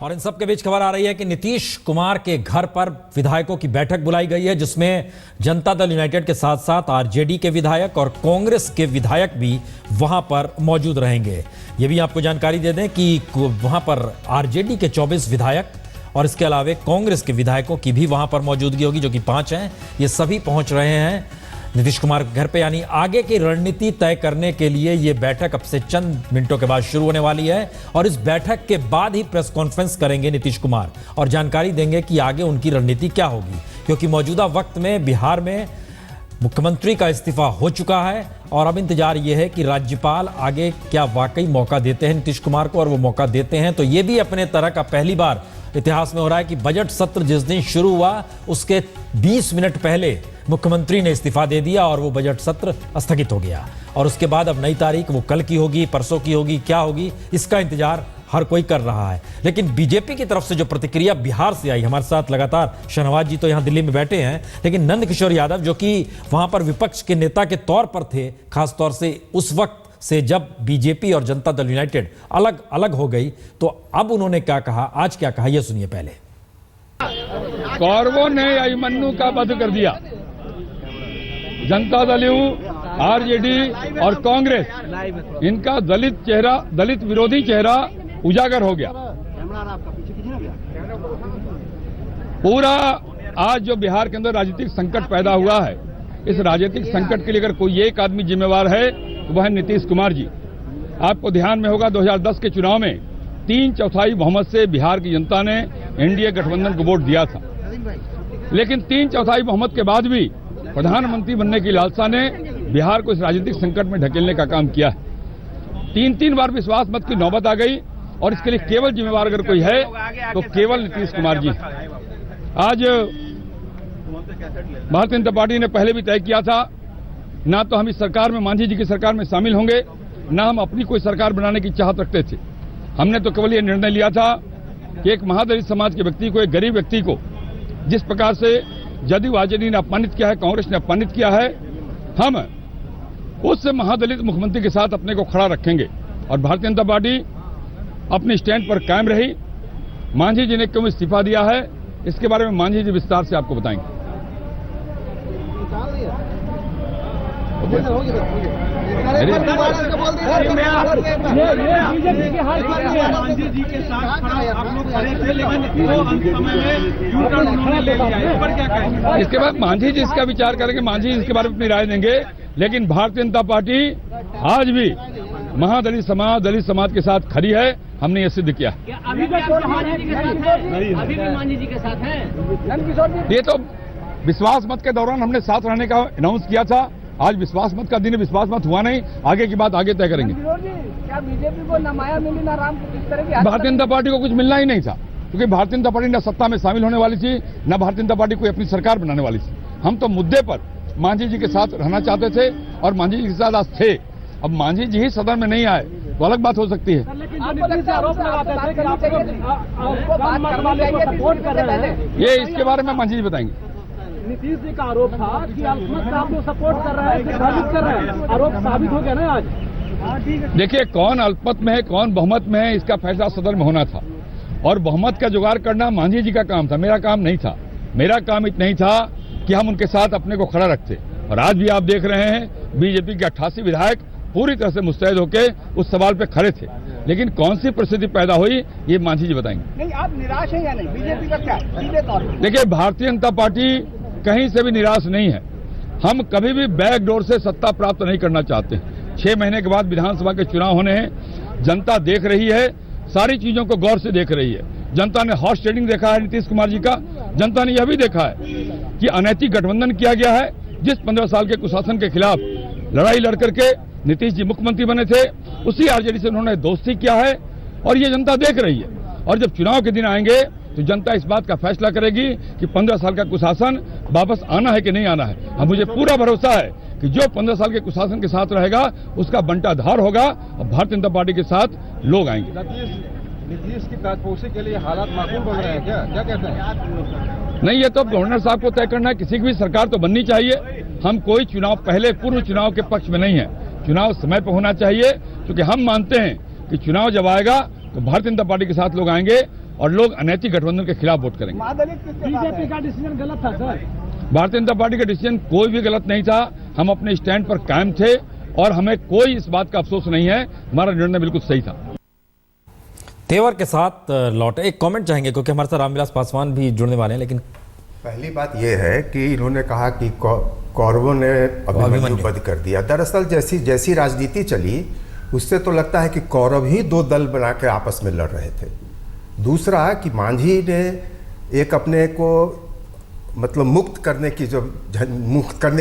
और इन सब के बीच खबर आ रही है कि नीतीश कुमार के घर पर विधायकों की बैठक बुलाई गई है, जिसमें जनता दल यूनाइटेड के साथ साथ आरजेडी के विधायक और कांग्रेस के विधायक भी वहां पर मौजूद रहेंगे। ये भी आपको जानकारी दे दें कि वहां पर आरजेडी के 24 विधायक और इसके अलावा कांग्रेस के विधायकों की भी वहां पर मौजूदगी होगी, जो कि 5 हैं। ये सभी पहुंच रहे हैं नीतीश कुमार के घर पे, यानी आगे की रणनीति तय करने के लिए ये बैठक अब से चंद मिनटों के बाद शुरू होने वाली है। और इस बैठक के बाद ही प्रेस कॉन्फ्रेंस करेंगे नीतीश कुमार और जानकारी देंगे कि आगे उनकी रणनीति क्या होगी, क्योंकि मौजूदा वक्त में बिहार में मुख्यमंत्री का इस्तीफा हो चुका है और अब इंतजार ये है कि राज्यपाल आगे क्या वाकई मौका देते हैं नीतीश कुमार को, और वो मौका देते हैं तो ये भी अपने तरह का पहली बार इतिहास में हो रहा है कि बजट सत्र जिस दिन शुरू हुआ उसके 20 मिनट पहले मुख्यमंत्री ने इस्तीफा दे दिया और वो बजट सत्र स्थगित हो गया। और उसके बाद अब नई तारीख वो कल की होगी, परसों की होगी, क्या होगी, इसका इंतजार हर कोई कर रहा है। लेकिन बीजेपी की तरफ से जो प्रतिक्रिया बिहार से आई, हमारे साथ लगातार शहनवाज जी तो यहाँ दिल्ली में बैठे हैं, लेकिन नंद किशोर यादव जो कि वहां पर विपक्ष के नेता के तौर पर थे, खासतौर से उस वक्त से जब बीजेपी और जनता दल यूनाइटेड अलग अलग हो गई, तो अब उन्होंने क्या कहा, आज क्या कहा, यह सुनिए पहले। कौरवों ने अभिमन्यु का वध कर दिया। जनता दल आरजेडी और कांग्रेस, इनका दलित चेहरा, दलित विरोधी चेहरा उजागर हो गया। पूरा आज जो बिहार के अंदर राजनीतिक संकट पैदा हुआ है, इस राजनीतिक संकट के लिए अगर कोई एक आदमी जिम्मेवार है तो वह है नीतीश कुमार जी। आपको ध्यान में होगा 2010 के चुनाव में 3/4 बहुमत से बिहार की जनता ने एनडीए गठबंधन को वोट दिया था, लेकिन 3/4 बहुमत के बाद भी प्रधानमंत्री बनने की लालसा ने बिहार को इस राजनीतिक संकट में ढकेलने का काम किया है। 3 बार विश्वास मत की नौबत आ गई और इसके लिए केवल जिम्मेवार अगर कोई है तो केवल नीतीश कुमार जी। आज भारतीय जनता पार्टी ने पहले भी तय किया था, ना तो हम इस सरकार में, मांझी जी की सरकार में शामिल होंगे, ना हम अपनी कोई सरकार बनाने की चाहत रखते थे। हमने तो केवल ये निर्णय लिया था कि एक महादलित समाज के व्यक्ति को, एक गरीब व्यक्ति को जिस प्रकार से जदयू आरजेडी ने अपमानित किया है, कांग्रेस ने अपमानित किया है, हम उस महादलित मुख्यमंत्री के साथ अपने को खड़ा रखेंगे। और भारतीय जनता पार्टी अपनी स्टैंड पर कायम रही। मांझी जी ने क्यों इस्तीफा दिया है, इसके बारे में मांझी जी विस्तार से आपको बताएंगे। इसके बाद मांझी जी इसका विचार करेंगे, मांझी जी इसके बारे में अपनी राय देंगे। लेकिन भारतीय जनता पार्टी आज भी महादलित समाज, दलित समाज के साथ खड़ी है। हमने ये सिद्ध किया। अभी भी मांझी जी के साथ हैं। ये तो विश्वास मत के दौरान हमने साथ रहने का अनाउंस किया था। आज विश्वास मत का दिन है, विश्वास मत हुआ नहीं, आगे की बात आगे तय करेंगे। क्या बीजेपी को न माया मिली न राम को, किस तरह की? भारतीय जनता पार्टी को कुछ मिलना ही नहीं था, क्योंकि भारतीय जनता पार्टी न सत्ता में शामिल होने वाली थी, न भारतीय जनता पार्टी कोई अपनी सरकार बनाने वाली थी। हम तो मुद्दे पर मांझी जी के साथ रहना चाहते थे और मांझी जी के साथ आज थे। अब मांझी जी ही सदन में नहीं आए तो अलग बात हो सकती है। ये इसके बारे में मांझी जी बताएंगे। नीतीश जी का आरोप था कि अल्पमत साहब को सपोर्ट कर रहे हैं, साबित कर रहे हैं, आरोप साबित हो गया ना आज। देखिए, कौन अल्पमत में है, कौन बहुमत में है, इसका फैसला सदन में होना था और बहुमत का जुगाड़ करना मांझी जी का काम था, मेरा काम नहीं था। मेरा काम इतना ही था कि हम उनके साथ अपने को खड़ा रखते। और आज भी आप देख रहे हैं बीजेपी के 88 विधायक पूरी तरह से मुस्तैद होकर उस सवाल पे खड़े थे। लेकिन कौन सी परिस्थिति पैदा हुई, ये मांझी जी बताएंगे। नहीं, आप निराश हैं या नहीं? बीजेपी का क्या सीधे तौर पर? देखिए, भारतीय जनता पार्टी कहीं से भी निराश नहीं है। हम कभी भी बैकडोर से सत्ता प्राप्त नहीं करना चाहते। 6 महीने के बाद विधानसभा के चुनाव होने हैं। जनता देख रही है, सारी चीजों को गौर से देख रही है। जनता ने हॉर्स ट्रेडिंग देखा है नीतीश कुमार जी का। जनता ने यह भी देखा है कि अनैतिक गठबंधन किया गया है। जिस 15 साल के कुशासन के खिलाफ लड़ाई लड़ करके नीतीश जी मुख्यमंत्री बने थे, उसी आरजेडी से उन्होंने दोस्ती किया है और ये जनता देख रही है। और जब चुनाव के दिन आएंगे तो जनता इस बात का फैसला करेगी कि 15 साल का कुशासन वापस आना है कि नहीं आना है। अब मुझे पूरा भरोसा है कि जो 15 साल के कुशासन के साथ रहेगा उसका बंटाधार होगा और भारतीय जनता पार्टी के साथ लोग आएंगे। नीतीश की ताजपोशी के लिए हालात माकूल बन रहे हैं क्या कहते हैं? नहीं, ये तो गवर्नर साहब को तय करना है। किसी की भी सरकार तो बननी चाहिए। हम कोई चुनाव पहले, पूर्व चुनाव के पक्ष में नहीं है। चुनाव समय पर होना चाहिए, क्योंकि हम मानते हैं कि चुनाव जब आएगा तो भारतीय जनता पार्टी के साथ लोग आएंगे और लोग अनैतिक गठबंधन के खिलाफ वोट करेंगे। बीजेपी का डिसीजन गलत था सर। भारतीय जनता पार्टी का डिसीजन कोई भी गलत नहीं था। हम अपने स्टैंड पर कायम थे और हमें कोई इस बात का अफसोस नहीं है। हमारा निर्णय बिल्कुल सही था। तेवर के साथ लौटे, एक कमेंट चाहेंगे क्योंकि हमारे साथ रामविलास पासवान भी जुड़ने वाले हैं। लेकिन पहली बात यह है कि इन्होंने कहा कि कौरवों ने अभिमन्यु वध कर दिया। दरअसल जैसी राजनीति चली उससे तो लगता है कि कौरव ही दो दल बना के आपस में लड़ रहे थे। दूसरा कि मांझी ने एक अपने को मतलब मुक्त करने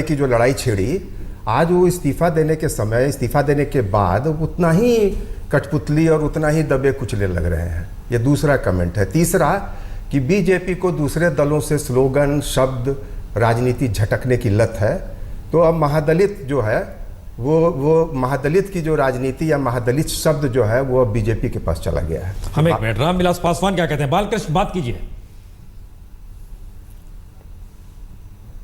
की जो लड़ाई छेड़ी, आज वो इस्तीफा देने के बाद उतना ही कठपुतली और उतना ही दबे कुचले लग रहे हैं। ये दूसरा कमेंट है। तीसरा कि बीजेपी को दूसरे दलों से स्लोगन, शब्द, राजनीति झटकने की लत है। तो अब महादलित जो है वो महादलित की जो राजनीति या महादलित शब्द जो है वो अब बीजेपी के पास चला गया है। हम एक मिनट, रामविलास पासवान क्या कहते हैं? बालकृष्ण, बात कीजिए।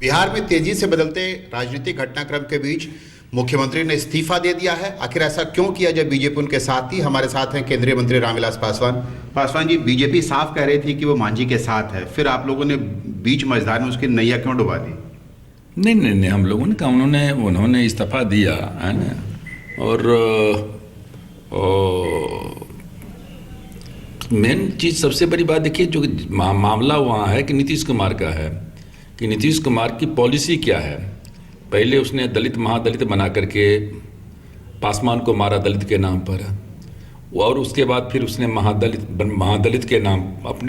बिहार में तेजी से बदलते राजनीतिक घटनाक्रम के बीच मुख्यमंत्री ने इस्तीफा दे दिया है। आखिर ऐसा क्यों किया जब बीजेपी उनके साथ थी? हमारे साथ हैं केंद्रीय मंत्री रामविलास पासवान। पासवान जी, बीजेपी साफ कह रही थी कि वो मांझी के साथ है, फिर आप लोगों ने बीच मझधार में उसकी नैया क्यों डुबा दी? नहीं, हम लोगों ने कहा उन्होंने इस्तीफा दिया है ना। और मेन चीज़, सबसे बड़ी बात देखिए, जो मामला वहाँ है कि नीतीश कुमार का है कि नीतीश कुमार की पॉलिसी क्या है। पहले उसने दलित महादलित बना करके पासवान को मारा दलित के नाम पर, और उसके बाद फिर उसने महादलित के नाम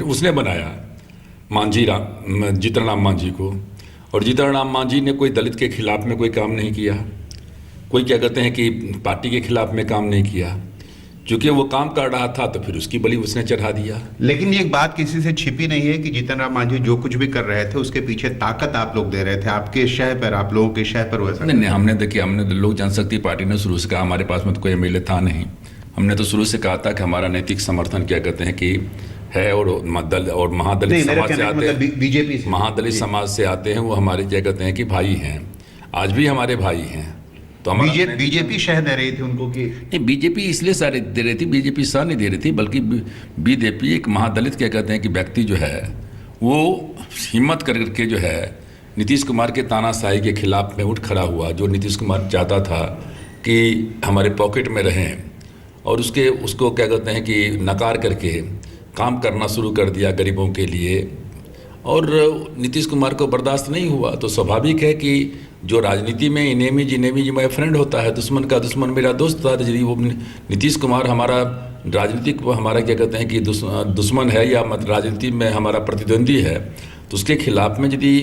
उसने बनाया जीतन राम मांझी को। और जीतन राम मांझी ने कोई दलित के खिलाफ में कोई काम नहीं किया, कोई क्या कहते हैं कि पार्टी के खिलाफ में काम नहीं किया। चूंकि वो काम कर रहा था तो फिर उसकी बलि उसने चढ़ा दिया। लेकिन ये एक बात किसी से छिपी नहीं है कि जीतन राम मांझी जो कुछ भी कर रहे थे उसके पीछे ताकत आप लोग दे रहे थे, आपके शह पर, आप लोगों के शह पर। वैसा नहीं, हमने लोक जनशक्ति पार्टी ने शुरू से कहा, हमारे पास में तो कोई एमएलए था नहीं। हमने तो शुरू से कहा था कि हमारा नैतिक समर्थन क्या कहते हैं कि है, और महादलित समाज से आते हैं, बीजेपी महादलित समाज से आते हैं, वो हमारे क्या कहते हैं कि भाई हैं, आज भी हमारे भाई हैं। तो बीजेपी शह दे रही थी उनको कि नहीं, बीजेपी इसलिए सारे दे रही थी, बीजेपी सह नहीं दे रही थी, बल्कि बीजेपी एक महादलित क्या कहते हैं कि व्यक्ति जो है वो हिम्मत करके जो है नीतीश कुमार के तानाशाही के खिलाफ में उठ खड़ा हुआ। जो नीतीश कुमार चाहता था कि हमारे पॉकेट में रहें, और उसको क्या कहते हैं कि नकार करके काम करना शुरू कर दिया गरीबों के लिए, और नीतीश कुमार को बर्दाश्त नहीं हुआ। तो स्वाभाविक है कि जो राजनीति में इनेमी माय फ्रेंड होता है, दुश्मन का दुश्मन मेरा दोस्त था। यदि वो नीतीश कुमार हमारा राजनीतिक हमारा क्या कहते हैं कि दुश्मन है या राजनीति में हमारा प्रतिद्वंदी है, तो उसके खिलाफ में यदि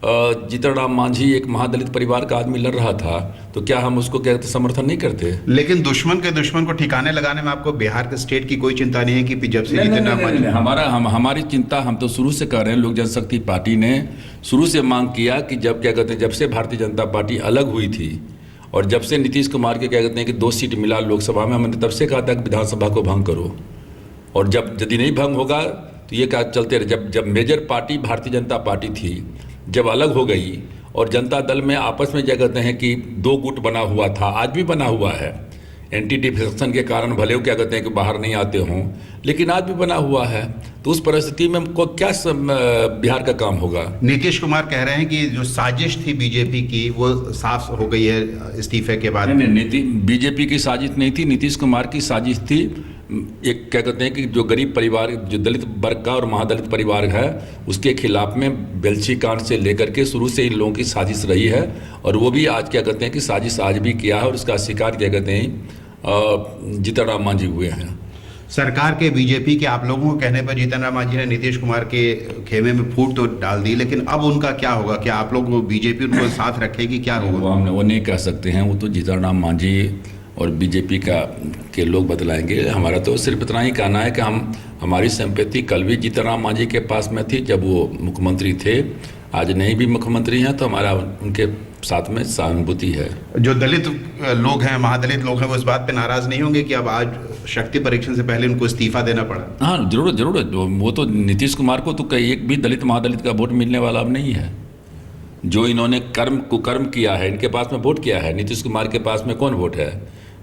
जीतन राम मांझी एक महादलित परिवार का आदमी लड़ रहा था, तो क्या हम उसको क्या समर्थन नहीं करते? लेकिन दुश्मन के दुश्मन को ठिकाने लगाने में आपको बिहार के स्टेट की कोई चिंता नहीं है कि जब से जीतन राम मांझी? हमारी चिंता, हम तो शुरू से कर रहे हैं। लोक जनशक्ति पार्टी ने शुरू से मांग किया कि जब क्या कहते हैं, जब से भारतीय जनता पार्टी अलग हुई थी और जब से नीतीश कुमार के क्या कहते हैं कि 2 सीट मिला लोकसभा में, हमने तब से कहा था कि विधानसभा को भंग करो, और जब यदि नहीं भंग होगा तो ये क्या चलते रहे। जब major party Bharatiya Janata party थी, जब अलग हो गई और जनता दल में आपस में क्या कहते हैं कि 2 गुट बना हुआ था, आज भी बना हुआ है, एंटी डिफेक्शन के कारण भले वो क्या कहते हैं कि बाहर नहीं आते हों, लेकिन आज भी बना हुआ है। तो उस परिस्थिति में हमको क्या बिहार का काम होगा? नीतीश कुमार कह रहे हैं कि जो साजिश थी बीजेपी की वो साफ हो गई है इस्तीफे के बाद। नहीं, बीजेपी की साजिश नहीं थी, नीतीश कुमार की साजिश थी। एक क्या कहते हैं कि जो गरीब परिवार, जो दलित वर्ग का और महादलित परिवार है, उसके खिलाफ में बेलछी कांड से लेकर के शुरू से इन लोगों की साजिश रही है, और वो भी आज क्या कहते हैं कि साजिश आज भी किया है, और इसका शिकार क्या कहते हैं जीतन राम मांझी हुए हैं। सरकार के, बीजेपी के आप लोगों को कहने पर जीतन राम मांझी ने नीतीश कुमार के खेमे में फूट तो डाल दी, लेकिन अब उनका क्या होगा? क्या आप लोग बीजेपी उनको साथ रखेगी? क्या होगा? वो नहीं कह सकते हैं, वो तो जीतन राम मांझी और बीजेपी के लोग बतलाएंगे। हमारा तो सिर्फ इतना ही कहना है कि हमारी सिंपैथी कल भी जीतन राम मांझी के पास में थी जब वो मुख्यमंत्री थे, आज नहीं भी मुख्यमंत्री हैं, तो हमारा उनके साथ में सहानुभूति है। जो दलित लोग हैं, महादलित लोग हैं, वो इस बात पे नाराज नहीं होंगे कि अब आज शक्ति परीक्षण से पहले उनको इस्तीफा देना पड़ा? हाँ, जरूर। वो तो नीतीश कुमार को तो एक भी दलित महादलित का वोट मिलने वाला अब नहीं है। जो इन्होंने कुकर्म किया है, इनके पास में वोट किया है। नीतीश कुमार के पास में कौन वोट है?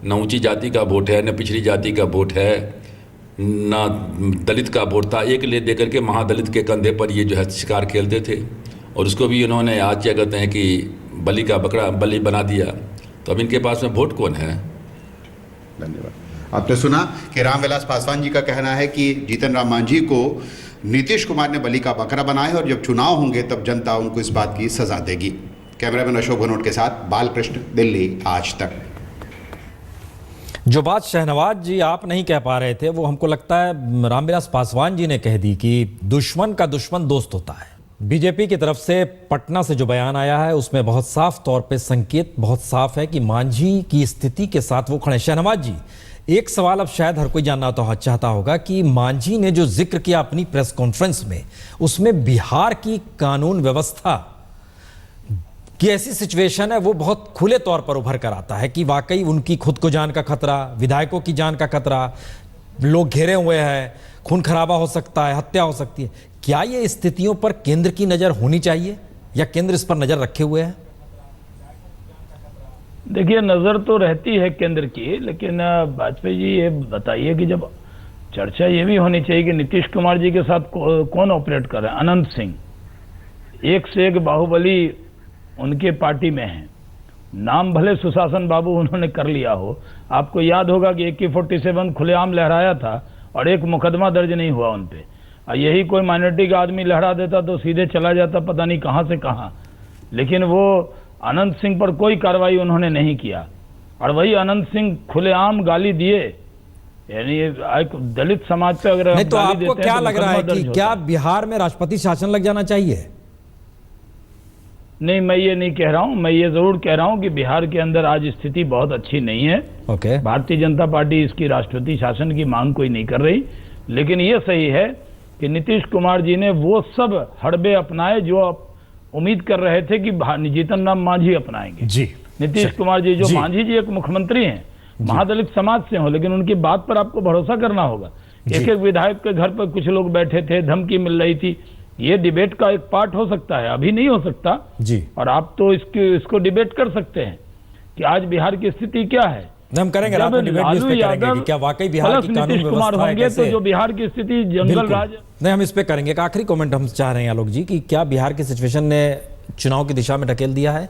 न ऊंची जाति का वोट है, न पिछड़ी जाति का वोट है, ना दलित का वोट था, एक ले देकर के महादलित के कंधे पर ये जो है शिकार खेलते थे, और उसको भी उन्होंने आज क्या कहते हैं कि बलि का बकरा बलि बना दिया। तो अब इनके पास में वोट कौन है? धन्यवाद। आपने सुना कि रामविलास पासवान जी का कहना है कि जीतन राम मांझी को नीतीश कुमार ने बलि का बकरा बनाया है और जब चुनाव होंगे तब जनता उनको इस बात की सजा देगी। कैमरामैन अशोक भनोट के साथ बालकृष्ण, दिल्ली आज तक। जो बात शहनवाज जी आप नहीं कह पा रहे थे वो हमको लगता है रामविलास पासवान जी ने कह दी कि दुश्मन का दुश्मन दोस्त होता है। बीजेपी की तरफ से पटना से जो बयान आया है उसमें बहुत साफ तौर पे संकेत बहुत साफ है कि मांझी की स्थिति के साथ वो खड़े। शहनवाज जी, एक सवाल अब शायद हर कोई जानना तो चाहता होगा कि मांझी ने जो जिक्र किया अपनी प्रेस कॉन्फ्रेंस में, उसमें बिहार की कानून व्यवस्था की ऐसी सिचुएशन है वो बहुत खुले तौर पर उभर कर आता है कि वाकई उनकी खुद को जान का खतरा, विधायकों की जान का खतरा, लोग घेरे हुए हैं, खून खराबा हो सकता है, हत्या हो सकती है। क्या ये स्थितियों पर केंद्र की नजर होनी चाहिए या केंद्र इस पर नजर रखे हुए है? देखिए, नजर तो रहती है केंद्र की, लेकिन वाजपेयी जी ये बताइए कि जब चर्चा ये भी होनी चाहिए कि नीतीश कुमार जी के साथ कौन ऑपरेट कर रहा है। अनंत सिंह एक से एक बाहुबली उनके पार्टी में है, नाम भले सुशासन बाबू उन्होंने कर लिया हो। आपको याद होगा कि AK-47 खुलेआम लहराया था और एक मुकदमा दर्ज नहीं हुआ उन पे। यही कोई माइनॉरिटी का आदमी लहरा देता तो सीधे चला जाता पता नहीं कहां से कहां। लेकिन वो अनंत सिंह पर कोई कार्रवाई उन्होंने नहीं किया, और वही अनंत सिंह खुलेआम गाली दिए। यानी एक दलित समाज पे अगर नहीं तो आपको क्या लग रहा है कि क्या बिहार में राष्ट्रपति शासन लग जाना चाहिए? नहीं, मैं ये नहीं कह रहा हूं। मैं ये जरूर कह रहा हूं कि बिहार के अंदर आज स्थिति बहुत अच्छी नहीं है। ओके। भारतीय जनता पार्टी इसकी राष्ट्रपति शासन की मांग कोई नहीं कर रही, लेकिन ये सही है कि नीतीश कुमार जी ने वो सब हड़बे अपनाए जो उम्मीद कर रहे थे कि जीतन राम मांझी अपनाएंगे। जी। नीतीश कुमार जी, जो मांझी जी एक मुख्यमंत्री हैं, महादलित समाज से हो, लेकिन उनकी बात पर आपको भरोसा करना होगा। एक एक विधायक के घर पर कुछ लोग बैठे थे, धमकी मिल रही थी। ये डिबेट का एक पार्ट हो सकता है, अभी नहीं हो सकता जी। और आप तो इसको डिबेट कर सकते हैं कि आज बिहार की स्थिति क्या है। हम करेंगे, रात में डिबेट भी इस पे करेंगे कि क्या वाकई बिहार की कानून व्यवस्था है कैसे? तो जो बिहार की स्थिति जंगल राज, नहीं हम इस पे करेंगे। एक आखिरी कमेंट हम चाह रहे हैं आलोक जी कि क्या बिहार की सिचुएशन ने चुनाव की दिशा में ढकेल दिया है?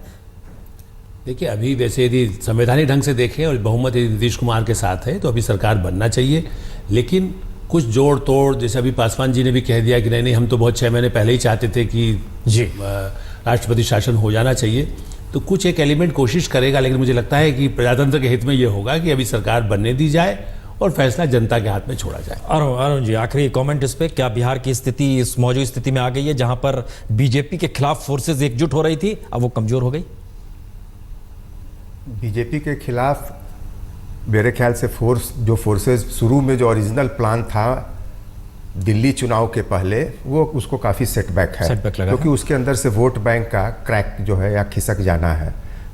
देखिए, अभी वैसे यदि संवैधानिक ढंग से देखें और बहुमत यदि नीतीश कुमार के साथ है तो अभी सरकार बनना चाहिए, लेकिन कुछ जोड़ तोड़, जैसे अभी पासवान जी ने भी कह दिया कि नहीं हम तो बहुत 6 महीने पहले ही चाहते थे कि जी राष्ट्रपति शासन हो जाना चाहिए, तो कुछ एक एलिमेंट कोशिश करेगा। लेकिन मुझे लगता है कि प्रजातंत्र के हित में ये होगा कि अभी सरकार बनने दी जाए और फैसला जनता के हाथ में छोड़ा जाए। अरुण जी, आखिरी कमेंट इस पे, क्या बिहार की स्थिति इस मौजूदा स्थिति में आ गई है जहां पर बीजेपी के खिलाफ फोर्सेज एकजुट हो रही थी, अब वो कमजोर हो गई? बीजेपी के खिलाफ मेरे ख्याल से फोर्सेज शुरू में जो ओरिजिनल प्लान था दिल्ली चुनाव के पहले, वो उसको काफ़ी सेटबैक है, क्योंकि उसके अंदर से वोट बैंक का क्रैक जो है या खिसक जाना है।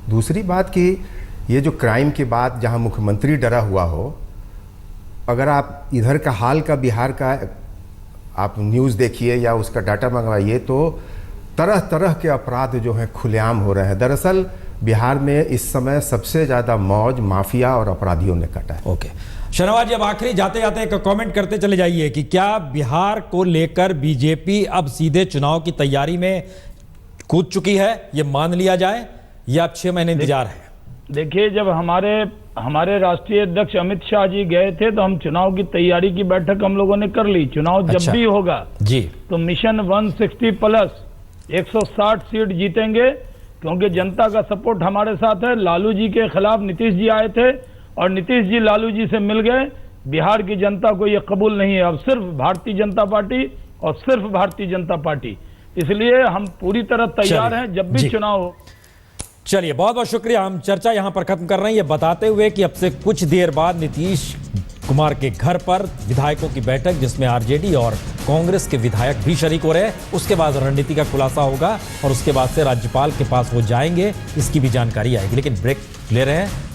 दूसरी बात कि ये जो क्राइम के बाद जहां मुख्यमंत्री डरा हुआ हो, अगर आप इधर का हाल का बिहार का आप न्यूज़ देखिए या उसका डाटा मंगवाइए तो तरह तरह के अपराध जो हैं खुलेआम हो रहे हैं। दरअसल बिहार में इस समय सबसे ज़्यादा मौज माफिया और अपराधियों ने काटा है। ओके शहनवाज जी, अब आखिरी जाते जाते एक कमेंट करते चले जाइए कि क्या बिहार को लेकर बीजेपी अब सीधे चुनाव की तैयारी में कूद चुकी है, ये मान लिया जाए, या अब 6 महीने इंतजार है? देखिए, जब हमारे राष्ट्रीय अध्यक्ष अमित शाह जी गए थे तो हम चुनाव की तैयारी की बैठक हम लोगों ने कर ली। चुनाव जब भी होगा जी तो मिशन 160 प्लस 160 सीट जीतेंगे, क्योंकि जनता का सपोर्ट हमारे साथ है। लालू जी के खिलाफ नीतीश जी आए थे और नीतीश जी लालू जी से मिल गए। बिहार की जनता को यह कबूल नहीं है, अब सिर्फ भारतीय जनता पार्टी और सिर्फ भारतीय जनता पार्टी। इसलिए हम पूरी तरह तैयार हैं जब भी चुनाव हो। चलिए, बहुत बहुत शुक्रिया। हम चर्चा यहां पर खत्म कर रहे हैं, ये बताते हुए कि अब से कुछ देर बाद नीतीश कुमार के घर पर विधायकों की बैठक, जिसमें आरजेडी और कांग्रेस के विधायक भी शरीक हो रहे हैं, उसके बाद रणनीति का खुलासा होगा और उसके बाद से राज्यपाल के पास वो जाएंगे, इसकी भी जानकारी आएगी। लेकिन ब्रेक ले रहे हैं।